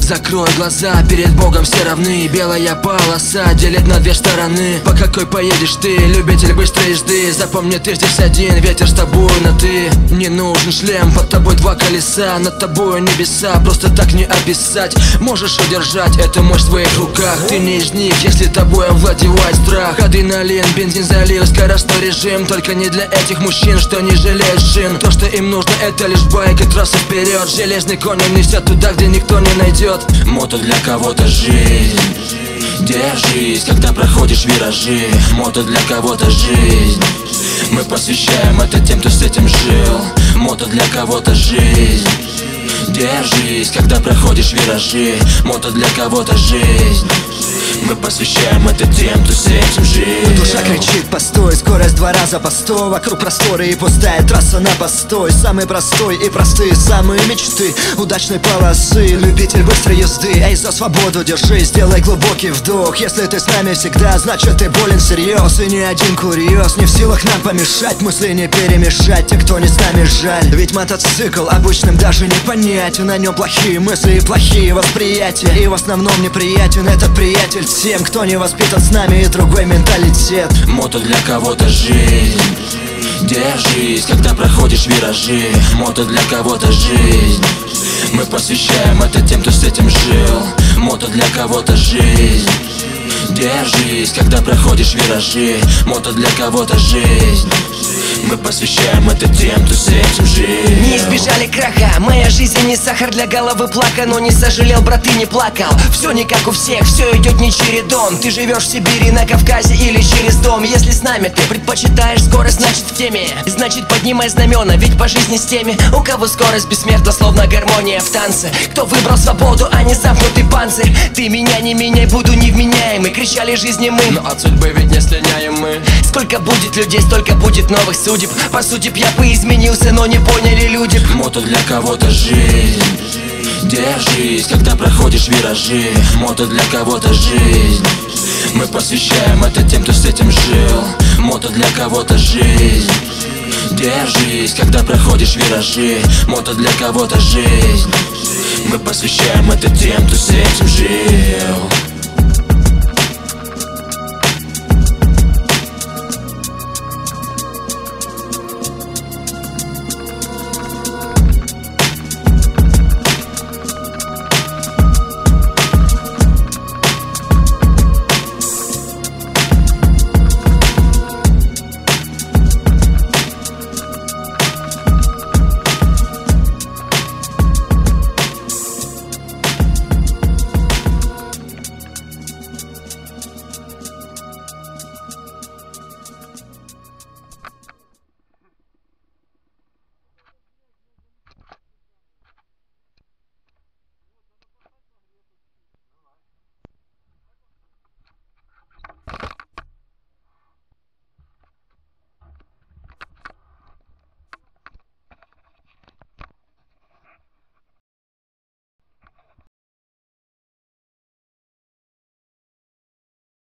закрой глаза, перед Богом все равны. Белая полоса делит на две стороны. По какой поедешь ты, любитель быстрой езды? Запомни, ты здесь один, ветер с тобой на ты. Не нужен шлем, под тобой два колеса, над тобой небеса, просто так не описать. Можешь удержать эту мощь в своих руках. Ты не из них, если тобой овладевает страх. Адреналин, бензин залил, скоростной режим. Только не для этих мужчин, что не жалеют шин. То, что им нужно, это лишь байк и трасса вперед. Железный конь несет туда, где никто не найдет. Мото для кого-то жизнь. Держись, когда проходишь виражи. Мото для кого-то жизнь. Мы посвящаем это тем, кто с этим жил. Мото для кого-то жизнь. Держись, когда проходишь виражи. Мото для кого-то жизнь. Мы посвящаем это тем, кто с этим жил. Душа кричит постой, скорость 2 раза по 100. Вокруг просторы и пустая трасса на постой. Самый простой и простые самые мечты удачной полосы. Любитель быстрой езды, эй, за свободу держись. Сделай глубокий вдох. Если ты с нами всегда, значит ты болен всерьез. И ни один курьез не в силах нам помешать. Мысли не перемешать, те, кто не с нами, жаль. Ведь мотоцикл обычным даже не понять. На нем плохие мысли и плохие восприятия. И в основном неприятен этот приятель всем, кто не воспитан с нами, и другой менталитет. Мото для кого-то жизнь. Держись, когда проходишь виражи. Мото для кого-то жизнь. Мы посвящаем это тем, кто с этим жил. Мото для кого-то жизнь. Держись, когда проходишь виражи. Мото для кого-то жизнь. Мы посвящаем это тем, кто с этим жил. Не избежали краха, моя жизнь не сахар для головы плака. Но не сожалел, брат, и не плакал. Все не как у всех, все идет не чередом. Ты живешь в Сибири, на Кавказе или через дом. Если с нами ты предпочитаешь скорость, значит в теме. Значит поднимай знамена, ведь по жизни с теми, у кого скорость бессмертна, словно гармония в танце. Кто выбрал свободу, а не замкнутый панцирь. Ты меня не меняй, буду невменяемый. Кричали жизни мы, но от судьбы ведь не слиняем мы. Сколько будет людей, столько будет новых судеб. По сути я бы изменился, но не поняли люди. Мото для кого-то жизнь. Держись, когда проходишь виражи. Мото для кого-то жизнь. Мы посвящаем это тем, кто с этим жил. Мото для кого-то жизнь. Держись, когда проходишь виражи. Мото для кого-то жизнь. Мы посвящаем это тем, кто с этим жил.